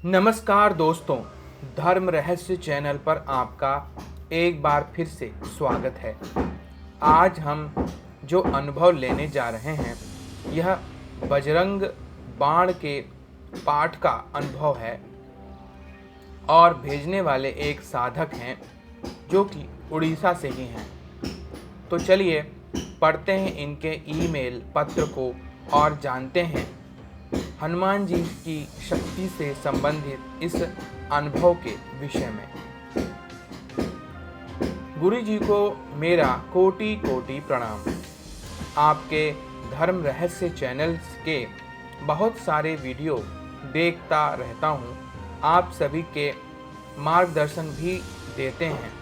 नमस्कार दोस्तों, धर्म रहस्य चैनल पर आपका एक बार फिर से स्वागत है। आज हम जो अनुभव लेने जा रहे हैं यह बजरंग बाण के पाठ का अनुभव है और भेजने वाले एक साधक हैं जो कि उड़ीसा से ही हैं। तो चलिए पढ़ते हैं इनके ईमेल पत्र को और जानते हैं हनुमान जी की शक्ति से संबंधित इस अनुभव के विषय में। गुरु जी को मेरा कोटि कोटि प्रणाम। आपके धर्म रहस्य चैनल्स के बहुत सारे वीडियो देखता रहता हूँ। आप सभी के मार्गदर्शन भी देते हैं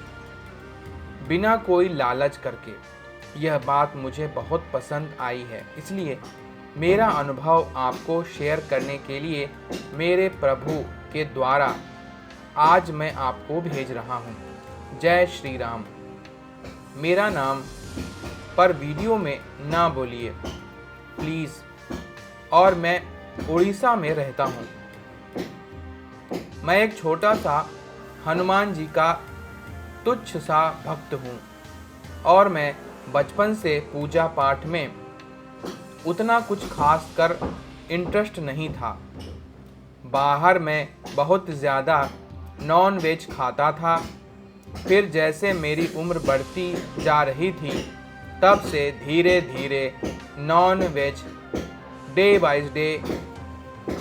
बिना कोई लालच करके। यह बात मुझे बहुत पसंद आई है, इसलिए मेरा अनुभव आपको शेयर करने के लिए मेरे प्रभु के द्वारा आज मैं आपको भेज रहा हूँ। जय श्री राम। मेरा नाम पर वीडियो में ना बोलिए प्लीज़, और मैं उड़ीसा में रहता हूँ। मैं एक छोटा सा हनुमान जी का तुच्छ सा भक्त हूँ और मैं बचपन से पूजा पाठ में उतना कुछ खास कर इंटरेस्ट नहीं था। बाहर मैं बहुत ज़्यादा नॉन वेज खाता था। फिर जैसे मेरी उम्र बढ़ती जा रही थी तब से धीरे धीरे non veg day by day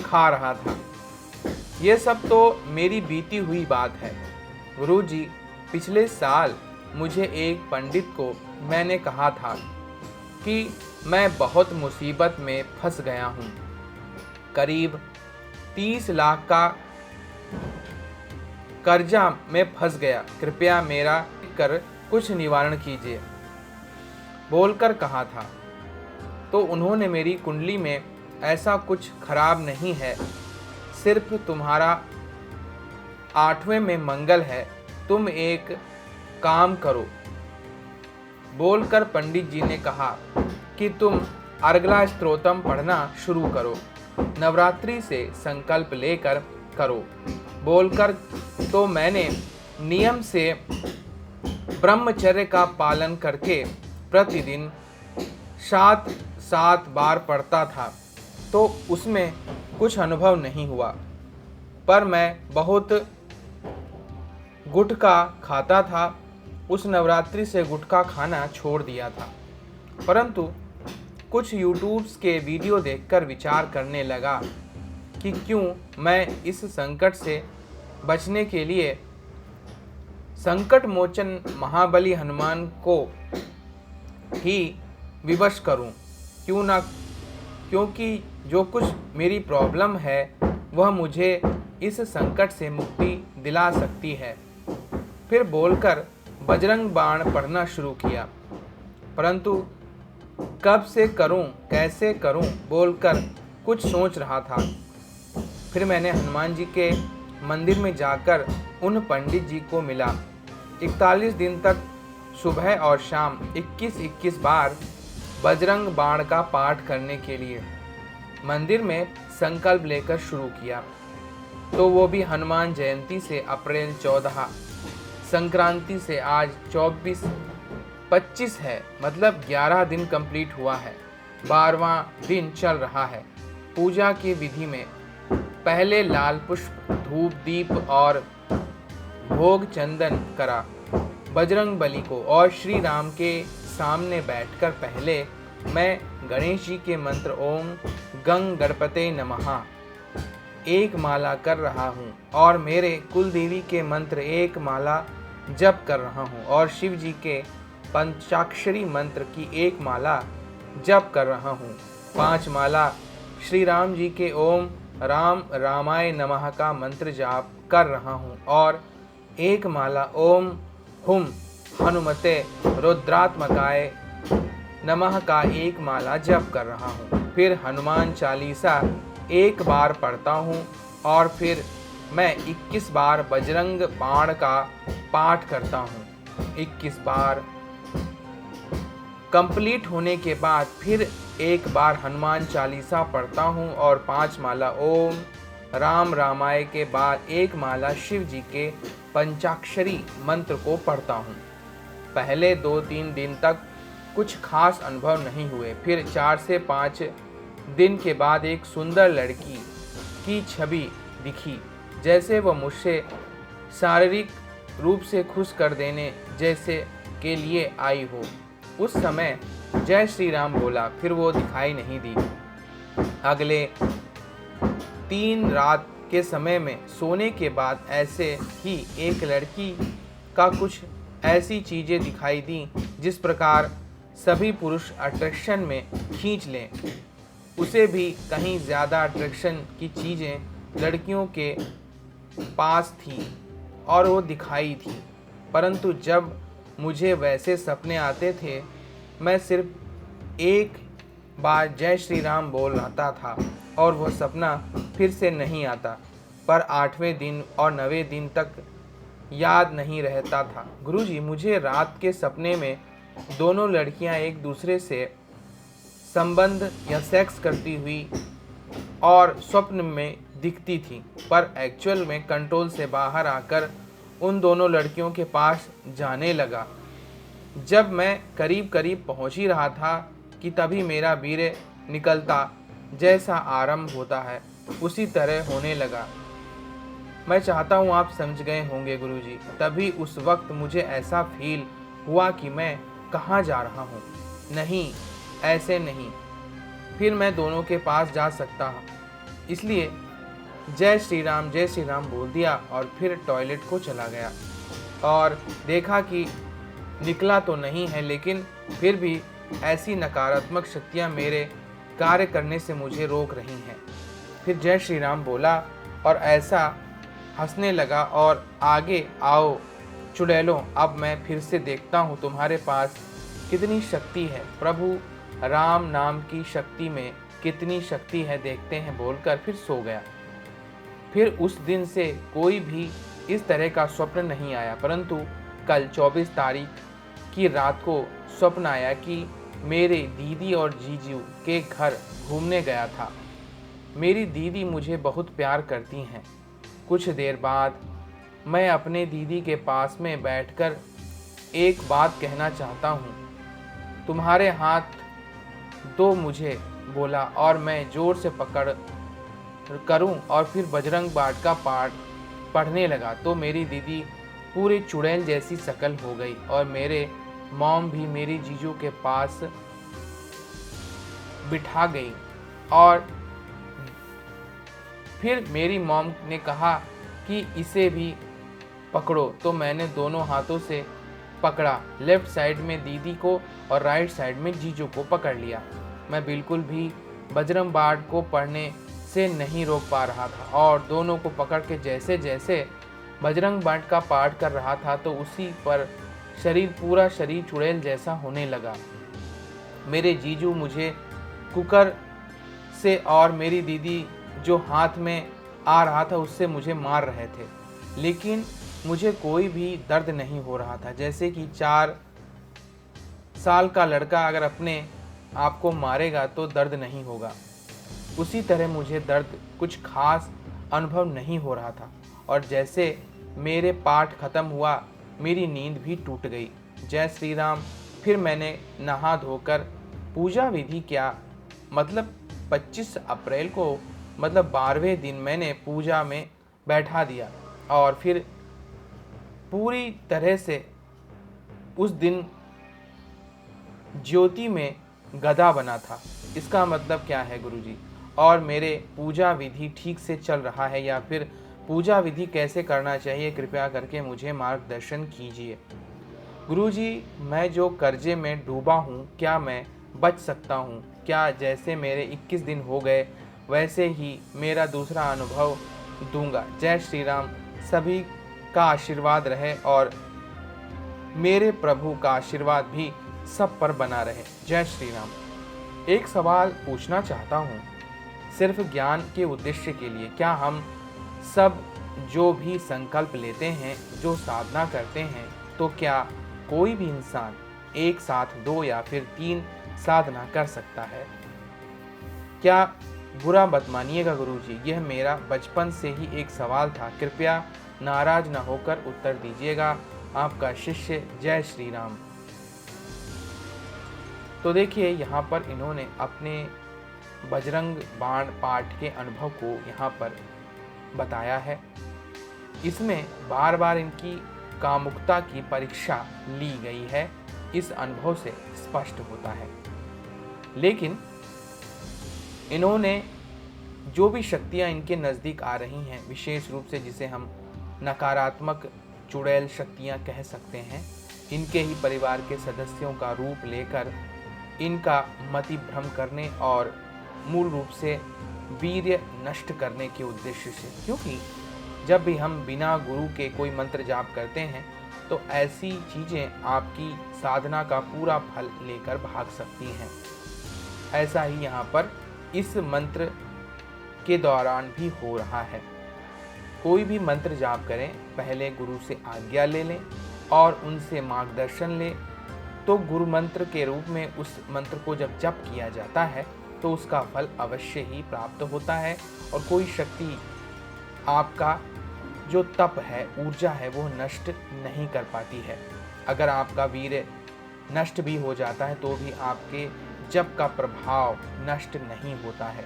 खा रहा था। ये सब तो मेरी बीती हुई बात है। गुरुजी, पिछले साल मुझे एक पंडित को मैंने कहा था कि मैं बहुत मुसीबत में फंस गया हूँ। करीब 30 लाख का कर्जा में फंस गया, कृपया मेरा कर कुछ निवारण कीजिए बोलकर कहा था। तो उन्होंने मेरी कुंडली में ऐसा कुछ खराब नहीं है, सिर्फ तुम्हारा 8वें में मंगल है, तुम एक काम करो बोलकर पंडित जी ने कहा कि तुम अर्गला स्तोत्रम पढ़ना शुरू करो, नवरात्रि से संकल्प लेकर करो बोलकर। तो मैंने नियम से ब्रह्मचर्य का पालन करके प्रतिदिन 7 बार पढ़ता था, तो उसमें कुछ अनुभव नहीं हुआ। पर मैं बहुत गुटखा खाता था। उस नवरात्रि से गुटखा खाना छोड़ दिया था, परंतु कुछ यूट्यूब्स के वीडियो देखकर विचार करने लगा कि क्यों मैं इस संकट से बचने के लिए संकट मोचन महाबली हनुमान को ही विवश करूं, क्यों ना, क्योंकि जो कुछ मेरी प्रॉब्लम है वह मुझे इस संकट से मुक्ति दिला सकती है। फिर बोलकर बजरंग बाण पढ़ना शुरू किया, परंतु कब से करूं, कैसे करूं बोलकर कुछ सोच रहा था। फिर मैंने हनुमान जी के मंदिर में जाकर उन पंडित जी को मिला। 41 दिन तक सुबह और शाम 21 बार बजरंग बाण का पाठ करने के लिए मंदिर में संकल्प लेकर शुरू किया। तो वो भी हनुमान जयंती से अप्रैल 14, संक्रांति से आज 25 है, मतलब 11 दिन कंप्लीट हुआ है। 12वां दिन चल रहा है। पूजा की विधि में पहले लाल पुष्प, धूप, दीप और भोग चंदन करा बजरंग बली को, और श्री राम के सामने बैठकर पहले मैं गणेश जी के मंत्र ओम गंग गणपते नमः एक माला कर रहा हूँ, और मेरे कुल देवी के मंत्र एक माला जप कर रहा हूँ, और शिव जी के पंचाक्षरी मंत्र की एक माला जप कर रहा हूँ। 5 माला श्री राम जी के ओम राम रामाय नमः का मंत्र जाप कर रहा हूँ, और एक माला ओम हुम हनुमते रुद्रात्मकाय नमः का एक माला जप कर रहा हूँ। फिर हनुमान चालीसा एक बार पढ़ता हूँ, और फिर मैं 21 बार बजरंग बाण का पाठ करता हूँ। 21 बार कंप्लीट होने के बाद फिर एक बार हनुमान चालीसा पढ़ता हूँ और 5 माला ओम राम रामाय के बाद एक माला शिव जी के पंचाक्षरी मंत्र को पढ़ता हूँ। पहले 2-3 दिन तक कुछ खास अनुभव नहीं हुए। फिर 4 से 5 दिन के बाद एक सुंदर लड़की की छवि दिखी, जैसे वह मुझसे शारीरिक रूप से खुश कर देने जैसे के लिए आई हो। उस समय जय श्री राम बोला, फिर वो दिखाई नहीं दी। अगले 3 रात के समय में सोने के बाद ऐसे ही एक लड़की का कुछ ऐसी चीज़ें दिखाई दी जिस प्रकार सभी पुरुष अट्रैक्शन में खींच लें, उसे भी कहीं ज़्यादा अट्रैक्शन की चीज़ें लड़कियों के पास थी और वो दिखाई थी। परंतु जब मुझे वैसे सपने आते थे, मैं सिर्फ एक बार जय श्री राम बोल रहा था और वह सपना फिर से नहीं आता। पर 8वें दिन और 9वें दिन तक याद नहीं रहता था। गुरुजी, मुझे रात के सपने में दोनों लड़कियां एक दूसरे से संबंध या सेक्स करती हुई और स्वप्न में दिखती थी, पर एक्चुअल में कंट्रोल से बाहर आकर उन दोनों लड़कियों के पास जाने लगा। जब मैं करीब करीब पहुंच ही रहा था कि तभी मेरा वीर्य निकलता जैसा आरंभ होता है उसी तरह होने लगा। मैं चाहता हूँ आप समझ गए होंगे गुरुजी। तभी उस वक्त मुझे ऐसा फील हुआ कि मैं कहाँ जा रहा हूँ। नहीं, ऐसे नहीं, फिर मैं दोनों के पास जा सकता हूँ। इसलिए जय श्री राम बोल दिया और फिर टॉयलेट को चला गया और देखा कि निकला तो नहीं है, लेकिन फिर भी ऐसी नकारात्मक शक्तियाँ मेरे कार्य करने से मुझे रोक रही हैं। फिर जय श्री राम बोला और ऐसा हंसने लगा और आगे आओ चुड़ैलों, अब मैं फिर से देखता हूँ तुम्हारे पास कितनी शक्ति है। प्रभु राम नाम की शक्ति में कितनी शक्ति है देखते हैं, बोलकर फिर सो गया। फिर उस दिन से कोई भी इस तरह का स्वप्न नहीं आया। परंतु कल 24 तारीख की रात को स्वप्न आया कि मेरे दीदी और जीजू के घर घूमने गया था। मेरी दीदी मुझे बहुत प्यार करती हैं। कुछ देर बाद मैं अपने दीदी के पास में बैठकर एक बात कहना चाहता हूँ, तुम्हारे हाथ दो, मुझे बोला और मैं ज़ोर से पकड़ करूं और फिर बजरंग बाण का पाठ पढ़ने लगा तो मेरी दीदी पूरी चुड़ैल जैसी शक्ल हो गई और मेरे मॉम भी मेरी जीजू के पास बिठा गई। और फिर मेरी मॉम ने कहा कि इसे भी पकड़ो, तो मैंने दोनों हाथों से पकड़ा, लेफ्ट साइड में दीदी को और राइट साइड में जीजू को पकड़ लिया। मैं बिल्कुल भी बजरंग बाण को पढ़ने से नहीं रोक पा रहा था और दोनों को पकड़ के जैसे जैसे बजरंग बाण का पाठ कर रहा था तो उसी पर पूरा शरीर चुड़ैल जैसा होने लगा। मेरे जीजू मुझे कुकर से और मेरी दीदी जो हाथ में आ रहा था उससे मुझे मार रहे थे, लेकिन मुझे कोई भी दर्द नहीं हो रहा था। जैसे कि 4 साल का लड़का अगर अपने आप को मारेगा तो दर्द नहीं होगा, उसी तरह मुझे दर्द कुछ खास अनुभव नहीं हो रहा था। और जैसे मेरे पाठ खत्म हुआ मेरी नींद भी टूट गई। जय श्री राम। फिर मैंने नहा धोकर पूजा विधि क्या मतलब 25 अप्रैल को मतलब 12वें दिन मैंने पूजा में बैठा दिया और फिर पूरी तरह से उस दिन ज्योति में गधा बना था। इसका मतलब क्या है गुरुजी? और मेरे पूजा विधि ठीक से चल रहा है या फिर पूजा विधि कैसे करना चाहिए, कृपया करके मुझे मार्गदर्शन कीजिए। गुरुजी, मैं जो कर्जे में डूबा हूँ क्या मैं बच सकता हूँ? क्या जैसे मेरे 21 दिन हो गए वैसे ही मेरा दूसरा अनुभव दूंगा? जय श्री राम। सभी का आशीर्वाद रहे और मेरे प्रभु का आशीर्वाद भी सब पर बना रहे। जय श्री राम। एक सवाल पूछना चाहता हूँ सिर्फ ज्ञान के उद्देश्य के लिए। क्या हम सब जो भी संकल्प लेते हैं, जो साधना करते हैं, तो क्या कोई भी इंसान एक साथ 2 या फिर 3 साधना कर सकता है? क्या बुरा मत मानिएगा गुरुजी, यह मेरा बचपन से ही एक सवाल था, कृपया नाराज न होकर उत्तर दीजिएगा। आपका शिष्य, जय श्री राम। तो देखिए यहाँ पर इन्होंने अपने बजरंग बाण पाठ के अनुभव को यहाँ पर बताया है। इसमें बार बार इनकी कामुकता की परीक्षा ली गई है, इस अनुभव से स्पष्ट होता है। लेकिन इन्होंने जो भी शक्तियाँ इनके नज़दीक आ रही हैं, विशेष रूप से जिसे हम नकारात्मक चुड़ैल शक्तियाँ कह सकते हैं, इनके ही परिवार के सदस्यों का रूप लेकर इनका मति भ्रम करने और मूल रूप से वीर्य नष्ट करने के उद्देश्य से, क्योंकि जब भी हम बिना गुरु के कोई मंत्र जाप करते हैं तो ऐसी चीज़ें आपकी साधना का पूरा फल लेकर भाग सकती हैं। ऐसा ही यहाँ पर इस मंत्र के दौरान भी हो रहा है। कोई भी मंत्र जाप करें, पहले गुरु से आज्ञा ले लें और उनसे मार्गदर्शन लें, तो गुरु मंत्र के रूप में उस मंत्र को जब जप किया जाता है तो उसका फल अवश्य ही प्राप्त होता है और कोई शक्ति आपका जो तप है, ऊर्जा है, वो नष्ट नहीं कर पाती है। अगर आपका वीर्य नष्ट भी हो जाता है तो भी आपके जप का प्रभाव नष्ट नहीं होता है।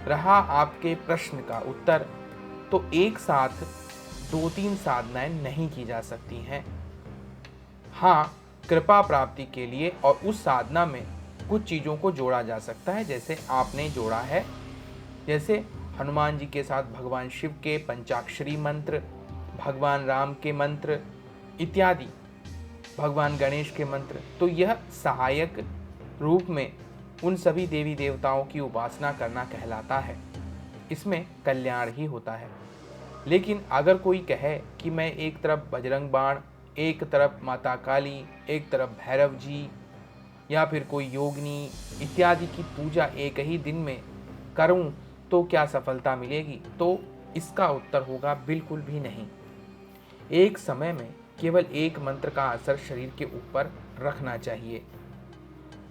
रहा आपके प्रश्न का उत्तर, तो एक साथ 2-3 साधनाएं नहीं की जा सकती हैं। हाँ, कृपा प्राप्ति के लिए और उस साधना में कुछ चीज़ों को जोड़ा जा सकता है, जैसे आपने जोड़ा है, जैसे हनुमान जी के साथ भगवान शिव के पंचाक्षरी मंत्र, भगवान राम के मंत्र इत्यादि, भगवान गणेश के मंत्र। तो यह सहायक रूप में उन सभी देवी देवताओं की उपासना करना कहलाता है, इसमें कल्याण ही होता है। लेकिन अगर कोई कहे कि मैं एक तरफ बजरंग बाण, एक तरफ माता काली, एक तरफ भैरव जी या फिर कोई योगिनी इत्यादि की पूजा एक ही दिन में करूं तो क्या सफलता मिलेगी? तो इसका उत्तर होगा बिल्कुल भी नहीं। एक समय में केवल एक मंत्र का असर शरीर के ऊपर रखना चाहिए।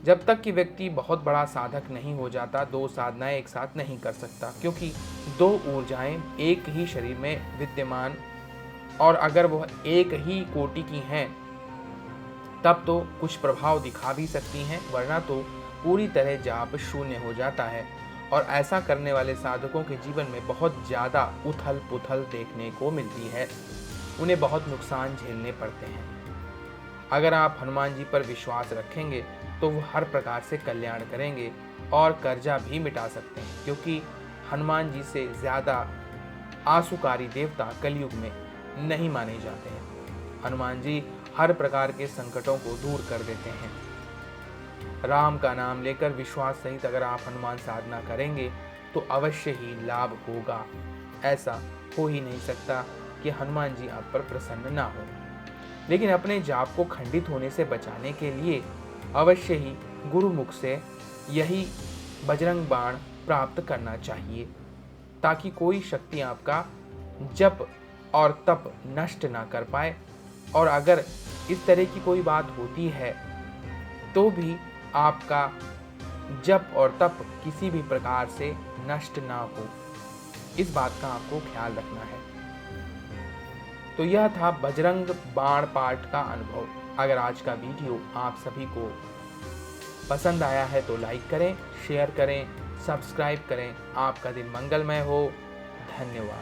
जब तक कि व्यक्ति बहुत बड़ा साधक नहीं हो जाता, 2 साधनाएं एक साथ नहीं कर सकता, क्योंकि 2 ऊर्जाएं एक ही शरीर में विद्यमान, और अगर वह एक ही कोटि की हैं तब तो कुछ प्रभाव दिखा भी सकती हैं, वरना तो पूरी तरह जाप शून्य हो जाता है। और ऐसा करने वाले साधकों के जीवन में बहुत ज़्यादा उथल पुथल देखने को मिलती है, उन्हें बहुत नुकसान झेलने पड़ते हैं। अगर आप हनुमान जी पर विश्वास रखेंगे तो वो हर प्रकार से कल्याण करेंगे और कर्जा भी मिटा सकते हैं, क्योंकि हनुमान जी से ज़्यादा आसुकारी देवता कलयुग में नहीं माने जाते हैं। हनुमान जी हर प्रकार के संकटों को दूर कर देते हैं। राम का नाम लेकर विश्वास सहित अगर आप हनुमान साधना करेंगे तो अवश्य ही लाभ होगा। ऐसा हो ही नहीं सकता कि हनुमान जी आप पर प्रसन्न ना हो। लेकिन अपने जाप को खंडित होने से बचाने के लिए अवश्य ही गुरुमुख से यही बजरंग बाण प्राप्त करना चाहिए, ताकि कोई शक्ति आपका जप और तप नष्ट ना कर पाए। और अगर इस तरह की कोई बात होती है तो भी आपका जप और तप किसी भी प्रकार से नष्ट ना हो, इस बात का आपको ख्याल रखना है। तो यह था बजरंग बाण पाठ का अनुभव। अगर आज का वीडियो आप सभी को पसंद आया है तो लाइक करें, शेयर करें, सब्सक्राइब करें। आपका दिन मंगलमय हो। धन्यवाद।